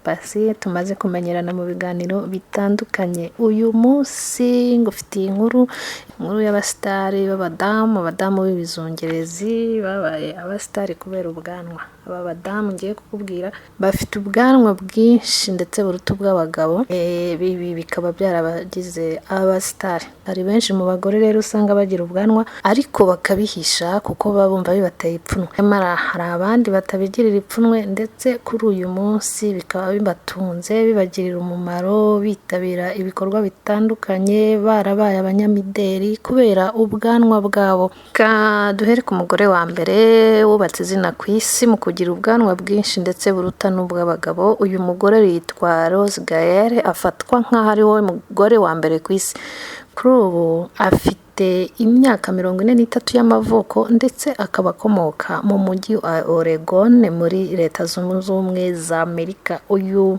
Pasi tumaze kumenyerana mu biganiro bitandukanye. Uyu munsi ngufitiye inkuru y'abasitari abadamu b'ibizungerezi babaye abasitari kubera ubwanwa. Aba badamu ngiye kukubwira bafite ubwanwa bwinshi ndetse buruta ubw'abagabo, ibi bikaba byarabagize abasitari. Hari benshi mu bagore rero usanga bagira ubwanwa ariko bakabihisha kuko baba bumva bibateye ipfunwe, nyamara hari abandi batabigirira ipfunwe ndetse kuri uyu munsi bikaba bibatunze, bibagirira umumaro, bitabira ibikorwa bitandukanye, barabaye abanyamideli kubera ubwanwa bwabo. Duhere ku mugore wa mbere wubatse izina ku isi mu kugira ubwanwa bwinshi ndetse buruta n'ubw'abagabo. Uyu mugore yitwa Rose Gaël, afatwa nk'aho ari we mugore wa mbere ku isi. Kuri ubu afite imyaka 43 y'amavuko ndetse akaba akomoka mu mujyi wa Oregon muri Leta Zunze Ubumwe za Amerika. Uyu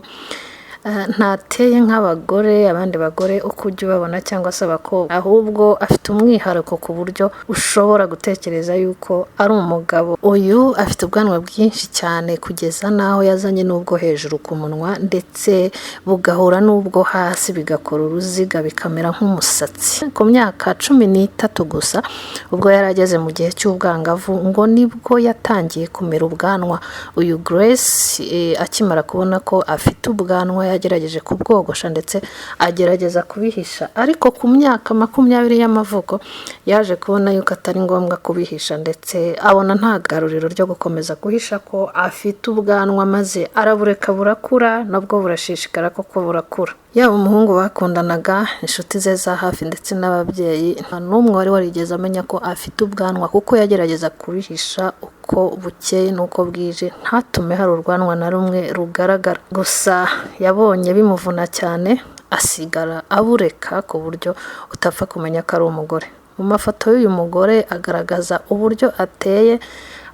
ntateye nk'abagore abandi bagore uko ujya ubabona cyangwa se abakobwa, ahubwo afite umwihariko ku buryo ushobora gutekereza yuko ari umugabo. Uyu afite ubwanwa bwinshi cyane kugeza naho yazanye n'ubwo hejuru ku munwa ndetse bugahura n'ubwo hasi bigakora uruziga bikamera nk'umusatsi. Ku myaka 13 gusa ubwo yari ageze mu gihe cy'ubwangavu ngo nibwo yatangiye kumera ubwanwa. Uyu Grace akimara kubona ko afite ubwanwa yagerageje kubwogosha ndetse agerageza kubihisha, ariko ku myaka 20 y'amavuko yaje kubona yuko atari ngombwa kubihisha ndetse abona nta garuriro ryo gukomeza guhisha ko afite ubwanwa, maze arabureka burakura, nabwo burashishikara koko burakura. Yaba umuhungu bakundanaga, inshuti ze za hafi ndetse n'ababyeyi, nta n'umwe wari warigeze amenya ko afite ubwanwa kuko yagerageza kubihisha uko bukeye n'uko bwije, ntatume hari urwanwa na rumwe rugaragara. Gusa yabonye bimuvuna cyane asigara abureka ku buryo utapfa kumenya ko ari umugore. Mu mafoto y'uyu mugore agaragaza uburyo ateye,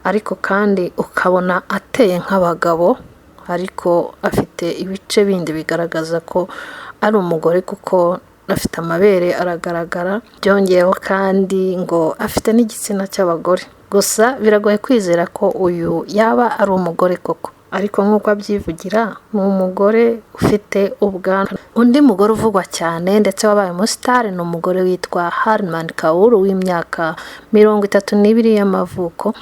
ariko kandi ukabona ateye nk'abagabo, ariko afite ibice bindi bigaragaza ko ari umugore kuko afite amabere aragaragara, byongeyeho kandi ngo afite n'igitsina cy'abagore. Gusa biragoye kwizera ko uyu yaba ari umugore koko, ariko nk'uko abyivugira ni umugore ufite ubwanwa. Undi mugore uvugwa cyane ndetse wabaye umusitari ni umugore witwa Harman Kaur w'imyaka 32 y'amavuko,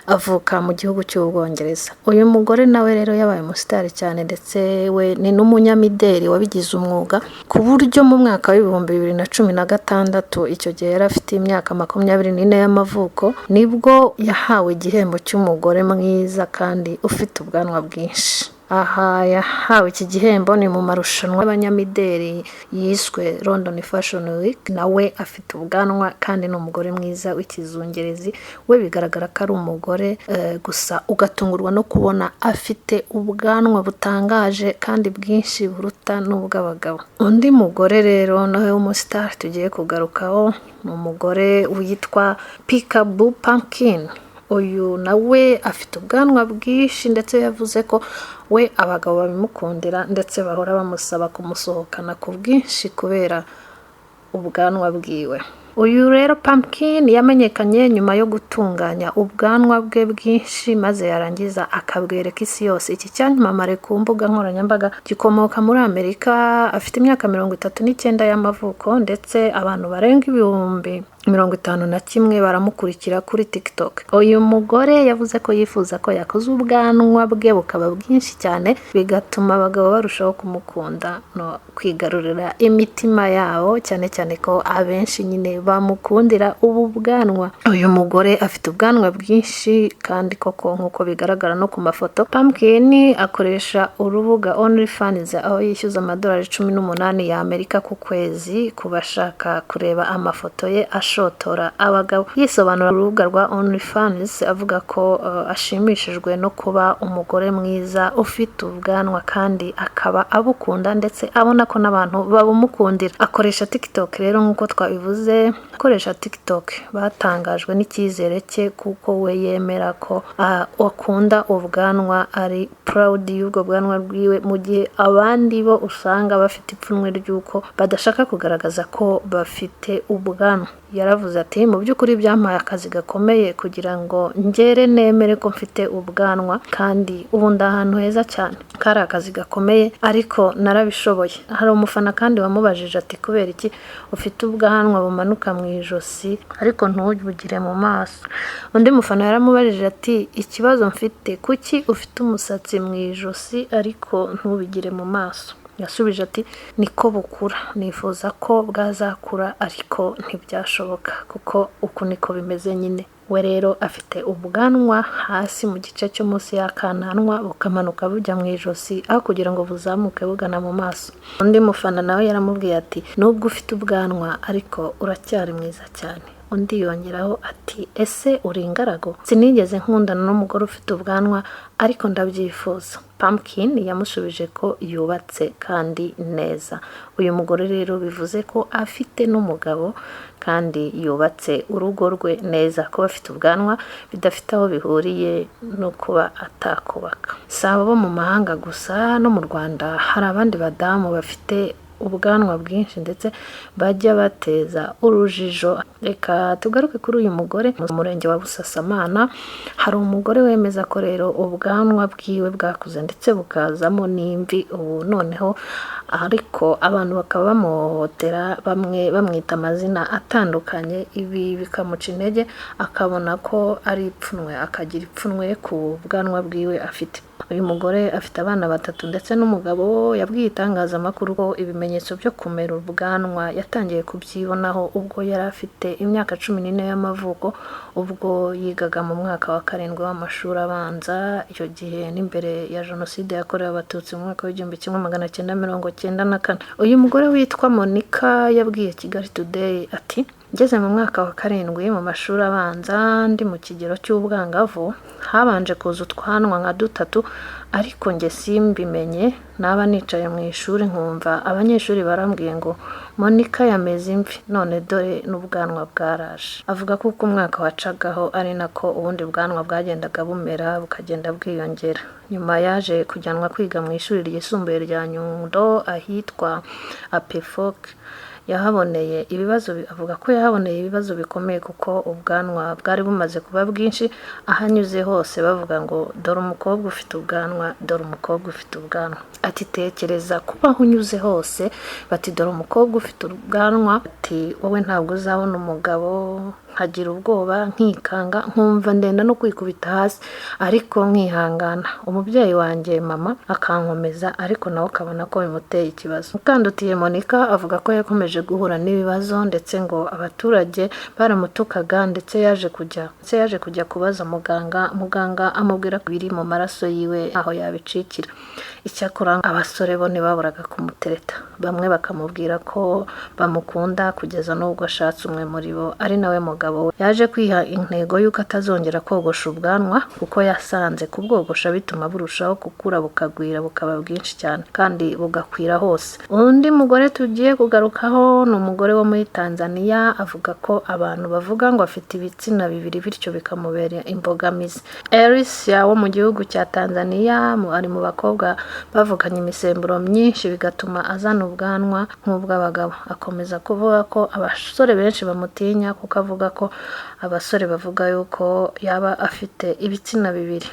avuka mu gihugu cy'Ubwongereza. Uyu mugore nawe rero yabaye umusitari cyane ndetse we ni n'umunyamideli wabigize umwuga, ku buryo mu mwaka wa 2016 icyo gihe yari afite imyaka 24 y'amavuko nibwo yahawe igihembo cy'umugore mwiza kandi ufite ubwanwa bwinshi. Aha yahawe iki gihembo ni mu marushanwa y'abanyamideli yiswe London Fashion Week. Nawe afite ubwanwa kandi ni umugore mwiza w'ikizungerezi. We bigaragara ko ari umugore, gusa ugatungurwa no kubona afite ubwanwa butangaje kandi bwinshi buruta n'ubw'abagabo. Undi mugore rero nawe w'umustar tugiye kugarukaho ni umugore witwa Peekaboo Pumpkin. Uyu nawe afite ubwanwa bwinshi ndetse yavuze ko we abagabo babimukundira ndetse bahora bamusaba kumusohokana ku bwinshi kubera ubwanwa bwiwe. Uyu rero Pumpkin yamenyekanye nyuma yo gutunganya ubwanwa bwe bwinshi maze yarangiza akabwereka isi yose. Iki cyanyamamare ku mbuga nkoranyambaga gikomoka muri Amerika. Afite imyaka 39 y'amavuko ndetse abantu barenga 51,000 baramukurikira kuri TikTok. Uyu mugore yavuze ko yifuza ko yakoze ubwanwa bwe bukaba bwinshi cyane bigatuma abagabo barushaho kumukunda no kwigarurira imitima yabo, cyane cyane ko abenshi nyine bamukundira ubu bwanwa. Uyu mugore afite ubwanwa bwinshi kandi koko nk'uko bigaragara no ku mafoto. Pumpkin akoresha urubuga OnlyFans aho yishyuza $18 y'Amerika ku kwezi ku bashaka kureba amafoto ye ashotora abagabo. Yisobanura urubuga rwa OnlyFans avuga ko ashimishijwe no kuba umugore mwiza ufite ubwanwa kandi akaba abukunda ndetse abona ko n'abantu babumukundira. Akoresha TikTok rero nk'uko twabivuze. Akoresha TikTok batangajwe n'icyizere cye kuko we yemera ko akunda ubwanwa, ari proud y'ubwo bwanwa bwiwe, mu gihe abandi bo usanga bafite ipfunwe ry'uko badashaka kugaragaza ko bafite ubwanwa. yaravuze ati mu by'ukuri byampaye akazi gakomeye kugira ngo ngere nemere ko mfite ubwanwa, kandi ubu ndi ahantu heza cyane. Kari akazi gakomeye ariko narabishoboye. Hari umufana kandi wamubajije ati kubera iki ufite ubwanwa bumanuka mu ijosi ariko ntubugire mu maso. Undi mufana yaramubajije ati ikibazo mfite, kuki ufite umusatsi mu ijosi ariko ntubigire mu maso? Yasubije ati niko bukura, nifuza ko bwazakura ariko ntibyashoboka kuko uku niko bimeze nyine. We rero afite ubwanwa hasi mu gice cyo munsi y'akananwa bukamanuka bujya mu ijosi aho kugira ngo buzamuke bugana mu maso. Undi mufana nawe yaramubwiye ati nubwo ufite ubwanwa ariko uracyari mwiza cyane. Undi yongeraho ati ese uri ingaragu? Sinigeze nkundana n'umugore ufite ubwanwa ariko ndabyifuza. Pumpkin yamusubije ko yubatse kandi neza. Uyu mugore rero bivuze ko afite n'umugabo kandi yubatse urugo rwe neza. Kuba afite ubwanwa bidafite aho bihuriye no kuba atakubaka. Si abo bo mu mahanga gusa, no mu Rwanda hari abandi badamu bafite ubwanwa bwinshi ndetse bajya bateza urujijo. Reka tugaruke kuri uyu mugore mu murenge wa Busasamana. Hari umugore wemeza ko rero ubwanwa bwiwe bwakuze ndetse bukazamo n'imvi ubu noneho, ariko abantu bakaba bamuhohotera, bamwe bamwita amazina atandukanye. Ibi bikamuca intege akabona ko ari ipfunwe, akagira ipfunwe ku bwanwa bwiwe afite. Uyu mugore afite abana 3 ndetse n'umugabo. Yabwiye itangazamakuru ko ibimenyetso byo kumera ubwanwa yatangiye kubyibonaho ubwo yari afite imyaka 14 y'amavuko, ubwo yigaga mu mwaka wa 7 w'amashuri abanza. Icyo gihe n'imbere ya jenoside yakorewe abatutsi mu mwaka w'1994. Uyu mugore witwa Monica yabwiye Kigali Today ati ngeze mu mwaka wa 7 mu mashuri abanza ndi mu kigero cy'ubwangavu, habanje kuza utwanwa nka 3 ariko nge simbimenye. Naba nicaye mu ishuri nkumva abanyeshuri barambwiye ngo Monica yameze imvi, none dore n'ubwanwa bwaraje. Avuga ko uko umwaka wacagaho ari nako ubundi bwanwa bwagendaga bumera bukagenda bwiyongera. Nyuma yaje kujyanwa kwiga mu ishuri ryisumbuye rya Nyundo ahitwa Apefok. Yahaboneye ibibazo, avuga ko yahaboneye ibibazo bikomeye kuko ubwanwa bwari bumaze kuba bwinshi. Ahanyuze hose bavuga ngo dore umukobwa ufite ubwanwa, dore umukobwa ufite ubwanwa. Ati tekereza kuba aho unyuze hose bati dore umukobwa ufite ubwanwa, ati wowe ntabwo uzabona umugabo. Nkagira ubwoba, nkikanga, nkumva ndenda no kwikubita hasi ariko nkihangana. Umubyeyi wanjye mama akankomeza ariko nawe akabona ko bimuteye ikibazo. Mukandutiye Monica avuga ko yakomeje guhura n'ibibazo ndetse ngo abaturage baramutukaga ndetse yaje kujya kubaza muganga amubwira ko biri mu maraso yiwe aho yabicikira. Icyakora abasore bo ntibaburaga kumutereta. Bamwe bakamubwira ko bamukunda kugeza n'ubwo ashatse umwe muri bo ari nawe mugabo we. Yaje kwiha intego y'uko atazongera kogosha ubwanwa kuko yasanze kubwogosha bituma burushaho gukura bukagwira bukaba bwinshi cyane kandi bugakwira hose. Undi mugore tugiye kugarukaho ni umugore wo muri Tanzania. Avuga ko abantu bavuga ngo afite ibitsina bibiri bityo bikamubera imbogamizi. Elisia wo mu gihugu cya Tanzania ari mu bakobwa bavuganye imisemburo myinshi bigatuma azana ubwanwa nk'ubw'abagabo. Akomeza kuvuga ko abasore benshi bamutinya kuko avuga ko abasore bavuga yuko yaba afite ibitsina bibiri.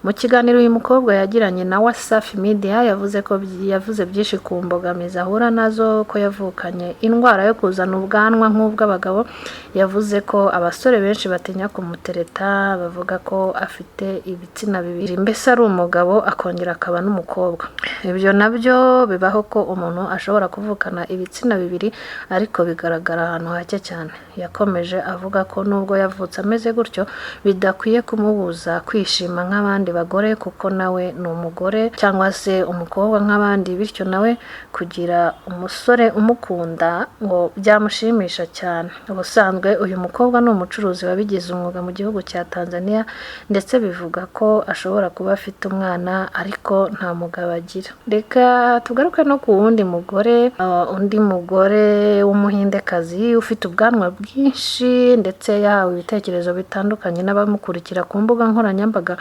Mu kiganiro uyu mukobwa yagiranye na Wasafi Media yavuze byinshi ku mbogamizi ahura nazo, ko yavukanye indwara yo kuzana ubwanwa nk'ubw'abagabo. Yavuze ko abasore benshi batinya kumutereta, bavuga ko afite ibitsina bibiri, mbese ari umugabo akongera akaba n'umukobwa. Ibyo nabyo bibaho ko umuntu ashobora kuvukana ibitsina bibiri ariko bigaragara ahantu hake cyane. Yakomeje avuga ko nubwo yavutse ameze gutyo bidakwiye kumubuza kwishima nk'abandi bagore kuko nawe ni umugore cyangwa se umukobwa nk'abandi, bityo nawe kugira umusore umukunda ngo byamushimisha cyane. Ubusanzwe uyu mukobwa ni umucuruzi wabigize umwuga mu gihugu cya Tanzania ndetse bivuga ko ashobora kuba afite umwana ariko nta mugabo agira. Reka tugaruke no ku wundi mugore, undi mugore w'umuhindekazi ufite ubwanwa bwinshi ndetse yahawe ibitekerezo bitandukanye n'abamukurikira ku mbuga nkoranyambaga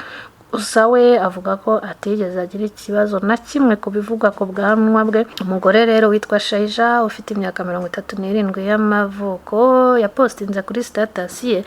gusa we avuga ko atigeze agira ikibazo na kimwe ku bivugwa ku bwanwa bwe. Umugore rero witwa Shaija ufite imyaka 37 y'amavuko yapostinze kuri status ye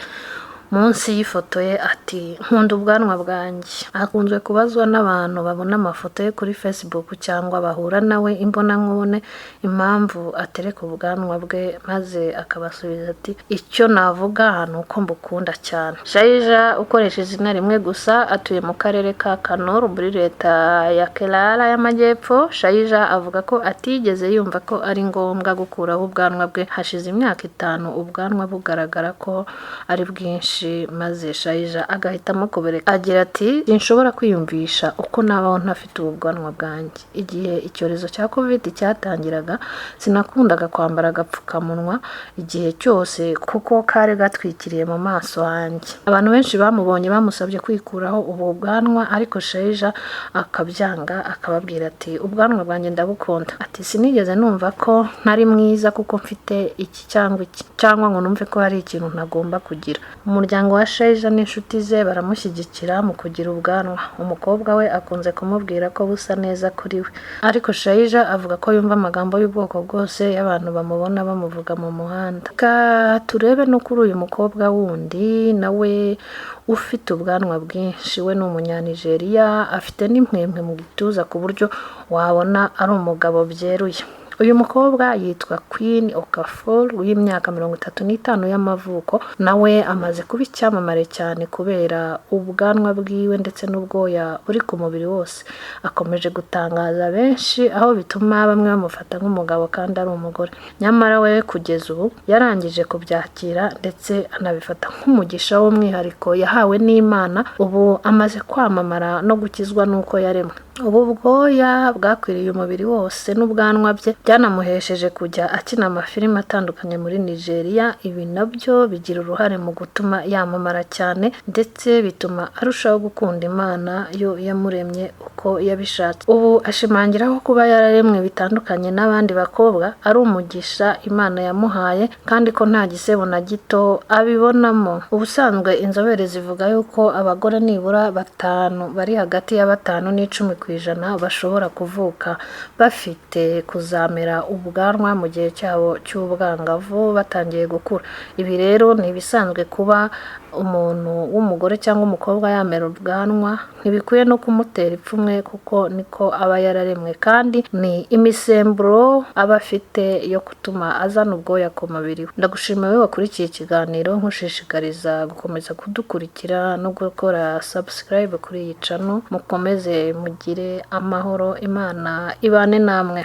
munsi y'ifoto ye ati nkunda ubwanwa bwanjye. Akunzwe kubazwa n'abantu babona amafoto ye kuri Facebook cyangwa bahura nawe imbonankubone impamvu atereka ubwanwa bwe, maze akabasubiza ati icyo navuga ni uko mbukunda cyane. Shaija ukoresha izina rimwe gusa atuye mu karere ka Kanur muri leta ya Kerala y'Amajyepfo. Shaija avuga ko atigeze yumva ko ari ngombwa gukuraho ubwanwa bwe hashize imyaka 5 ubwanwa bugaragara ko ari bwinshi, maze Shaija agahitamo kubereka. Agira ati sinshobora kwiyumvisha uko nabaho ntafite ubwanwa bwanjye. Igihe icyorezo cya covid cyatangiraga sinakundaga kwambara agapfukamunwa igihe cyose kuko kari gatwikiriye mu maso hanjye. Abantu benshi bamubonye bamusabye kwikuraho ubu bwanwa, ariko Shaija akabyanga akababwira ati ubwanwa bwanjye ndabukunda. Ati sinigeze numva ko ntari mwiza kuko mfite iki cyangwa iki, cyangwa ngo numve ko hari ikintu ntagomba kugira. Umuryango wa Shaija n'inshuti ze baramushyigikira mu kugira ubwanwa. Umukobwa we akunze kumubwira ko busa neza kuri we, ariko Shaija avuga ko yumva amagambo y'ubwoko bwose y'abantu bamubona bamuvuga mu muhanda. Turebe no kuri uyu mukobwa wundi nawe ufite ubwanwa bwinshi. We ni umunyanigeriya, afite n'impwempwe mu gituza ku buryo wabona ari umugabo byeruye. Uyu mukobwa yitwa Queen Okafor w'imyaka 35 y'amavuko. Nawe amaze kuba icyamamare cyane kubera ubwanwa bwiwe ndetse n'ubwoya buri ku mubiri wose. Akomeje gutangaza benshi aho bituma bamwe bamufata nk'umugabo kandi ari umugore. Nyamara we kugeza ubu yarangije kubyakira ndetse anabifata nk'umugisha w'umwihariko yahawe n'Imana. Ubu amaze kwamamara no gukizwa n'uko yaremwe. Ubu bwoya bwakwiriye umubiri wose n'ubwanwa bye byanamuhesheje kujya akina amafilime atandukanye muri Nigeria. Ibi nabyo bigira uruhare mu gutuma yamamara cyane ndetse bituma arushaho gukunda Imana yo yamuremye uko yabishatse. Ubu ashimangiraho kuba yararemwe bitandukanye n'abandi bakobwa ari umugisha Imana yamuhaye kandi ko nta gisebo na gito abibonamo. Ubusanzwe inzobere zivuga yuko abagore nibura 5 bari hagati ya 5 n'icumi % bashobora kuvuka bafite kuzamera ubwanwa mu gihe cyabo cy'ubwangavu batangiye gukura. Ibi rero ni ibisanzwe kuba umuntu w'umugore cyangwa umukobwa yamera ubwanwa, ntibikwiye no kumutera ipfunwe kuko niko aba yararemwe, kandi ni imisemburo aba afite yo gutuma azana ubwoya ku mubiri we. Ndagushimiye wowe wakurikiye ikiganiro, nkushishikariza gukomeza kudukurikira no gukora subscribe kuri iyi channel. Mukomeze mugire amahoro, Imana ibane namwe.